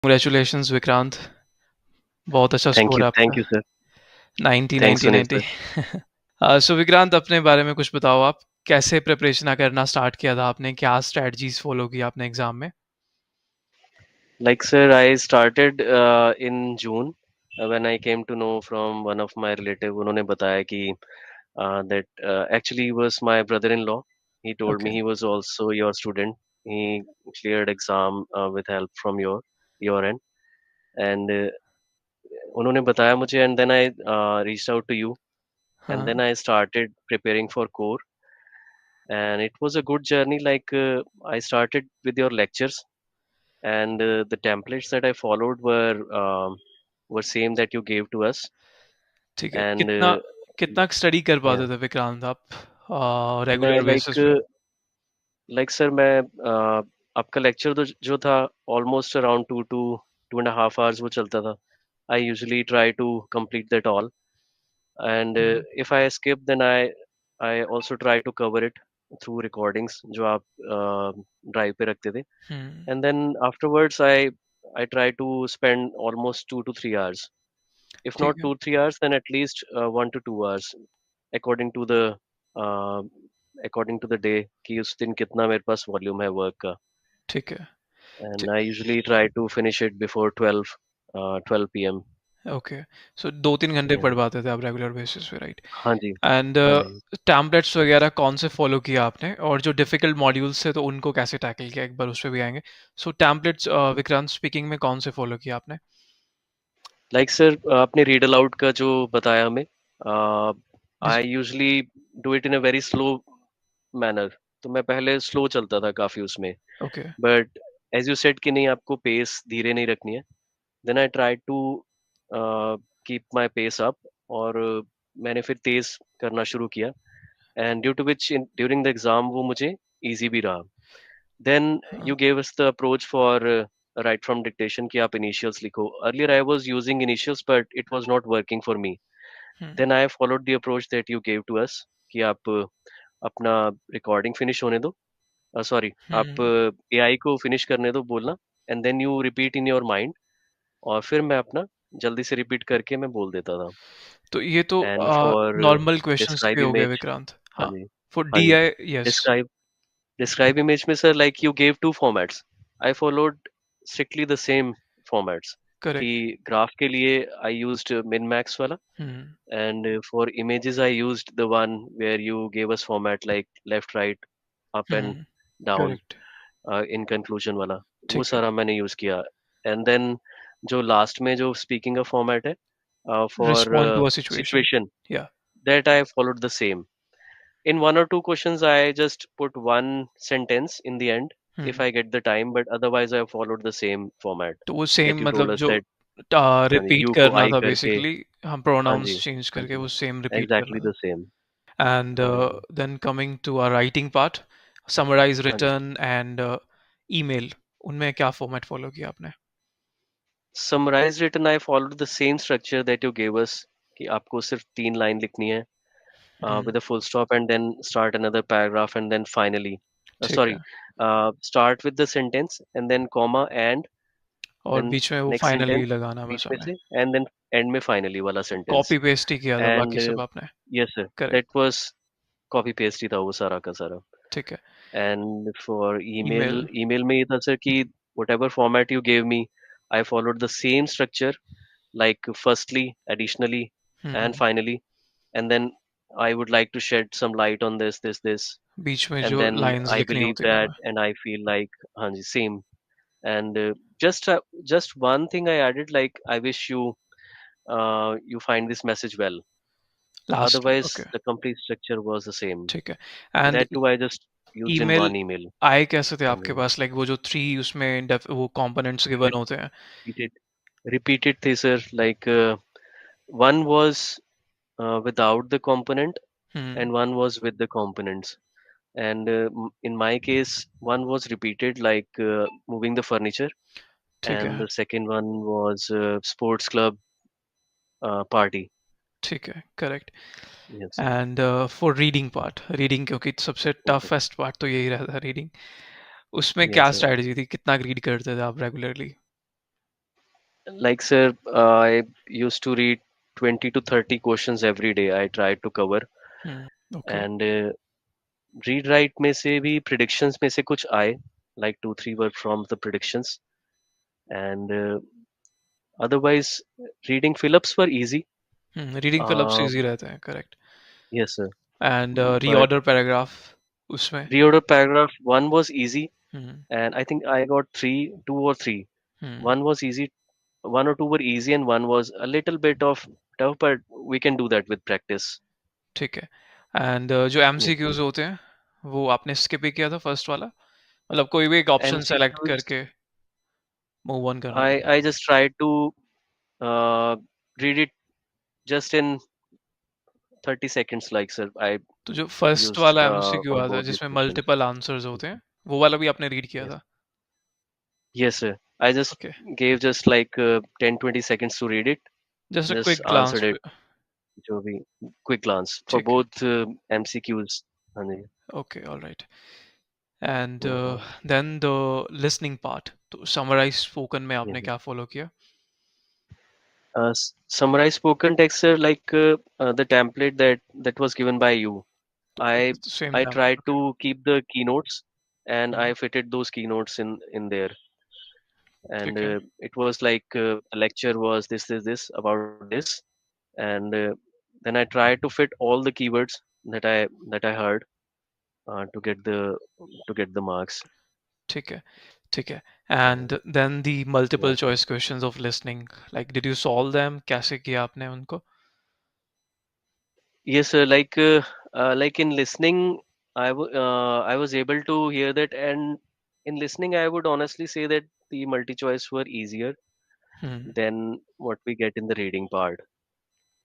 Congratulations Vikrant, बहुत अच्छा score है थैंक आपका। You sir. 90 thanks 90 Sunil 90। Sir. So Vikrant, अपने बारे में कुछ बताओ। आप कैसे प्रिपरेशन करना स्टार्ट किया था आपने? क्या स्ट्रेटजीज फॉलो की आपने एग्जाम में? Like sir, I started in June when I came to know from one of my relative. उन्होंने बताया कि that actually he was my brother-in-law. He told me okay. he was also your student. He cleared exam with help from your end, and उन्होंने बताया मुझे, and then I reached out to you, and हाँ। then I started preparing for core, and it was a good journey. Like I started with your lectures, and the templates that I followed were same that you gave to us. ठीक है। And कितना कितना study कर yeah, पाते थे विक्रांत आप मैं regular basis पे? like सर मैं आपका लेक्चर तो जो था almost around 2 to 2.5 hours वो चलता था. I usually try to complete that all, and hmm. if I skip, then I also try to cover it through recordings जो आप ड्राइव पे रखते थे. हम्म। And then afterwards I try to spend almost 2 to 3 hours, if ठीक not है। 2 3 hours, then at least 1 to 2 hours, according to the uh, according to the day कि उस दिन कितना मेरे पास वॉल्यूम है वर्क का. ठीक है। And I usually try to finish it before 12 p.m. Okay. सो 2-3 घंटे Yeah. पढ़ पाते थे आप रेगुलर बेसिस पे, राइट? हाँ जी. एंड हाँ जी. टैम्पलेट्स वगैरह कौन से फॉलो किया आपने, और जो डिफिकल्ट मॉड्यूल्स थे तो उनको कैसे टैकल किया, एक बार उस पे भी आएंगे। सो टैम्पलेट्स विक्रांत स्पीकिंग में कौन से फॉलो किया आपने? लाइक सर आपने रीड अलाउड का जो बताया हमें, I usually do it in a very slow manner. तो मैं पहले स्लो चलता था काफी उसमें, okay. But as you said कि नहीं आपको पेस धीरे नहीं रखनी है. Then I try to keep my pace up, और मैंने फिर तेज करना शुरू किया, and due to which during the exam वो मुझे इजी भी रहा. देन हाँ। You gave us the approach for write from dictation कि आप इनिशियल्स लिखो. Earlier I was using initials but it was not working for me. Hmm. Then I followed the approach that you gave to us कि आप अपना recording finish होने दो, sorry आप हम्म। AI को फिनिश करने दो बोलना, and then you repeat in your mind, और फिर मैं अपना जल्दी से रिपीट करके मैं बोल देता था. तो ये तो and for normal questions describe पे हो गए इमेज, विक्रांत। हाँ हाँ। जी. फॉर हाँ डी जी. I, yes. डिस्क्राइब इमेज में sir like you gave two formats. I followed strictly the same formats. कि करेक्ट। ग्राफ के लिए आई यूज्ड मिन मैक्स वाला, hmm. and for images I used the one where you gave us format like left, right, up and hmm. down, correct. in conclusion वाला. वो ठीक है। सारा मैंने यूज किया. एंड देन जो लास्ट में जो स्पीकिंग का फॉर्मेट है for respond to a situation. Situation, yeah. that I followed the same. In one or two questions I just put one sentence in the end if hmm. I get the time, but otherwise I followed the same format तो वो that same you told मतलब us जो that. हाँ जी, repeat you को करना आई था करके. Basically, हम हाँ जी. प्रोनाउंस चेंज हाँ करके जी. वो सेम रिपीट करना एग्जैक्टली था। The same. And हाँ जी. then coming to our writing part, summarize, हाँ जी. written and email, उनमें क्या फॉर्मेट फॉलो किया आपने? Summarized written I followed the same structure that you gave us कि आपको सिर्फ 3 लाइन लिखनी है with hmm. a full stop, and then start another paragraph, and then finally ठीक sorry है। start with the sentence and then comma, and और then बीच में वो next फाइनली sentence लगाना बीच बस में हमें। से, and then end में finally वाला sentence. कॉपी पेस्ट ही किया था बाकी and सब आपने। yes sir, correct. that was copy paste ही था वो सारा का सारा. ठीक है। And for email. email में ये था sir कि whatever format you gave me, I followed the same structure, like firstly, additionally, and hmm. finally, and then I would like to shed some light on this, बीच में and जो then lines I लिखनी believe होती है हमें। that, and I feel like hanji same. And just one thing I added, like I wish you find this message well. Last में, Otherwise okay. the complete structure was the same. ठीक है। And That too I just used in email one email. आए कैसे थे आपके Hanji. पास? Like वो जो three उसमें वो कंपोनेंट्स गिवन होते हैं। Repeated repeated the sir, like one was without the component, hmm. and one was with the components. And in my case one was repeated, like moving the furniture, ठीक and है। the second one was sports club party. ठीक है। Correct. Yes. And for reading part, reading क्योंकि सबसे Okay. Toughest part तो यही रहता है रीडिंग, उसमें Yes क्या sir. स्ट्रैटेजी थी? कितना रीड करते थे आप regularly? Like, sir, I used to read 20 to 30 questions every day. I tried to cover, Hmm. Okay. and read write में से भी प्रिडिक्शंस में से कुछ आए, like 2 3 were from the predictions, and otherwise reading fill-ups were easy. Reading fill-ups uh, easy रहते हैं, correct. yes sir, and but reorder paragraph उसमें. reorder paragraph one was easy, hmm. and I think I got three, two or three. Hmm. One was easy, one or two were easy, and one was a little bit of tough, but we can do that with practice. ठीक है. And जो Yes sir. MCQs होते हैं, वो आपने skip ही किया था first वाला, मतलब कोई भी एक ऑप्शन सेलेक्ट MCQs, करके मूव ऑन करना था. I just tried to uh, read it just in 30 seconds, like sir. I तो जो फर्स्ट used वाला एमसीक्यू on आता है both these जिसमें questions. मल्टीपल आंसर्स होते हैं, वो वाला भी आपने रीड किया Yes. था? Yes, sir. I just okay. gave just like 10 20 seconds to read it. Just a Just quick glance answered it. पे. जो भी quick glance for ठीक है. both MCQs. हाँ जी. Okay, alright. And Mhm. Then the listening part, तो summarize spoken में Yes, आपने sir. क्या फॉलो किया? Summarize spoken text, sir, like the template that was given by you. I same I template. tried okay. to keep the keynotes, and hmm. I fitted those keynotes in there. And ठीक है. it was like the lecture was this about this, and then I tried to fit all the keywords that I heard to get the marks. ठीक है. ठीक है. And then the multiple Yes, sir. Choice questions of listening, like did you solve them, कैसे किया आपने उनको? Yes, sir. Like in listening, I was able to hear that, and in listening, I would honestly say that the multi-choice were easier hmm. than what we get in the reading part.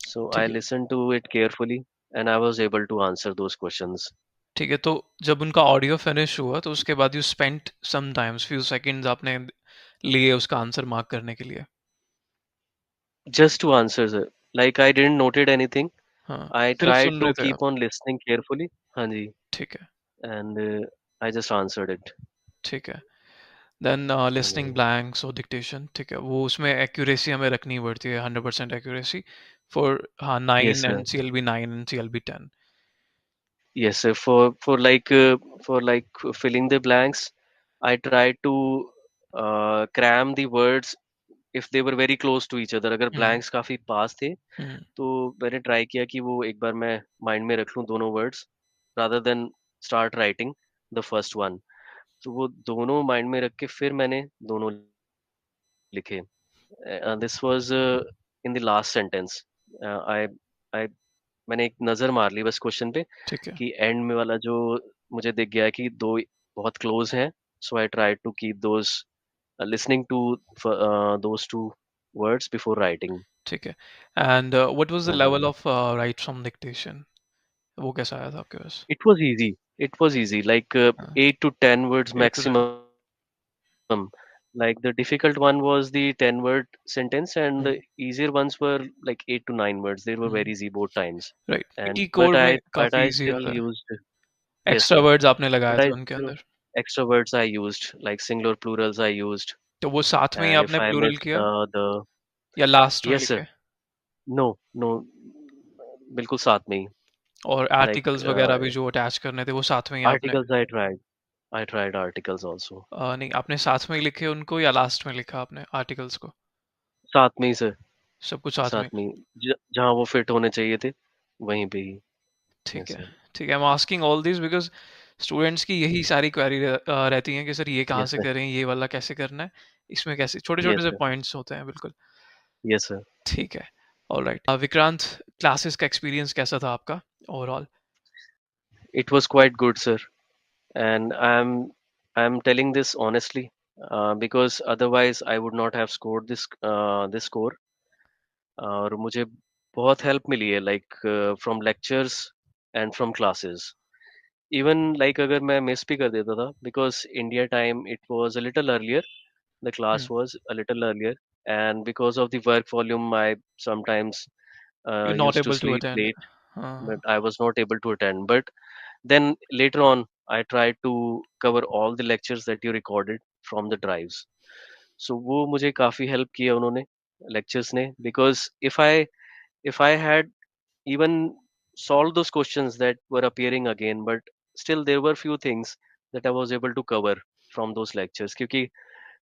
So I ठीक है. listened to it carefully, and I was able to answer those questions. ठीक है, तो जब उनका audio finish हुआ तो उसके बाद you spent some times, few seconds आपने लिए उसका आंसर मार्क करने के लिए. Just to answer, sir. Like I didn't noted anything. हाँ, I सिर्फ tried सुन रहे to थे keep आप. on listening carefully. Hanji, ठीक है. and I just answered it. ठीक है. Then listening Hanji. ब्लैंक्स और डिक्टेशन, ठीक है, वो उसमें एक्यूरेसी हमें रखनी पड़ती है, 100% एक्यूरेसी फॉर, हाँ, Yes, 9 sir. And CLB 9 and CLB 10. Yes, sir. For like filling the blanks, I tried to cram the words if they were very close to each other. अगर हम्म. blanks काफी पास थे, हम्म. तो मैंने ट्राई किया कि वो एक बार मैं माइंड में रख लूँ दोनों words, rather than start writing the first one. तो वो दोनों माइंड में रख के फिर मैंने दोनों लिखे. This was in the last sentence. I मैंने एक नज़र मार ली बस क्वेश्चन पे ठीक है. कि एंड में वाला जो मुझे दिख गया कि दो बहुत क्लोज हैं, so I try to keep those listening to those two words before writing. ठीक है. एंड व्हाट वाज द हाँ जी. Level of write from dictation, वो कैसा आया था आपके पास? It was easy. It was easy like हाँ, 8 to 10 words 8 to 10. maximum. Like the difficult one was the 10-word sentence, and the hmm, easier ones were like 8 to 9 words. They were hmm, very easy both times. Right. And PT code में but काफ़ी I easy still आता है. used. Yes, extra sir. Words आपने लगाए But थे I उनके still अंदर, extra words I used, like singular plurals I used. तो वो साथ में ही And if आपने I प्लूरल missed किया the या लास्ट में yes sir, लिखे? no, no, बिल्कुल साथ में ही. और Like आर्टिकल्स वगैरह भी जो अटैच करने थे वो साथ में ही आपने, articles I tried articles also. नहीं, आपने साथ में ही लिखे उनको या लास्ट में लिखा आपने आर्टिकल्स को? साथ में ही सर. सब कुछ साथ साथ में? में ही. जहाँ वो फिट होने चाहिए थे वहीं पे ही. ठीक Yes है. sir. ठीक है, I am asking all this because students की यही सारी क्वेरी रहती हैं कि सर ये कहाँ Yes से sir. करें, ये वाला कैसे करना है, इसमें कैसे, छोटे-छोटे Yes से sir. पॉइंट्स होते हैं, बिल्कुल. Yes sir. ठीक है, ऑलराइट. विक्रांत, क्लासेस का एक्सपीरियंस कैसा था आपका overall? It was quite good, sir. And I'm telling this honestly, because otherwise I would not have scored this score. और मुझे बहुत हेल्प मिली है, like from lectures and from classes. Even like अगर मैं मिस भी कर देता था, because India time it was a little earlier, the class हुँ, was a little earlier, and because of the work volume I sometimes you are not used to able to sleep attend. late, हाँ, but I was not able to attend. But then later on I tried to cover all the lectures that you recorded from the drives. सो वो मुझे काफ़ी help किया उन्होंने, lectures ने, because if I had even solved those questions that were appearing again, but still there were few things that I was able to cover from those lectures, क्योंकि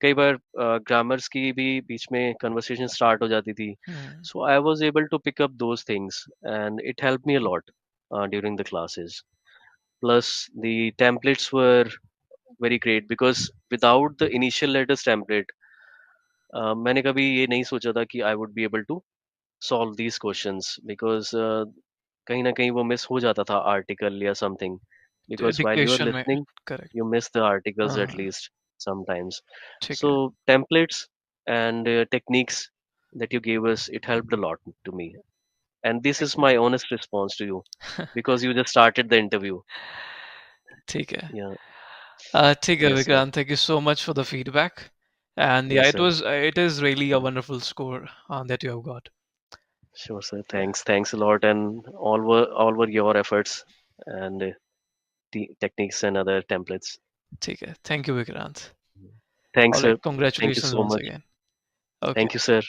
कई बार grammars की भी बीच में कन्वर्सेशन स्टार्ट हो जाती थी, Hmm. So I was able to pick up those things and it help me a lot during the classes. Plus the templates were very great because without the initial letters template, मैंने कभी ये नहीं सोचा था कि I would be able to solve these questions, because कहीं ना कहीं वो मिस हो जाता था आर्टिकल या something, because while you are dictation में listening correct. you miss the articles at हाँ, least sometimes. ठीक So है। templates and techniques that you gave us, it helped a lot to me, and this ठीक is है। my honest response to you because you just started the interview. ठीक है। Yeah. ठीक है Yes sir. Vikrant, thank you so much for the feedback. And yeah, Yes sir. it is really a wonderful score that you have got. Sure sir, Yeah, thanks a lot, and all were your efforts and techniques and other templates. ठीक है। Thank you Vikrant. Thanks All right, sir. Thank you congratulations so once much. again. Okay, Thank you sir.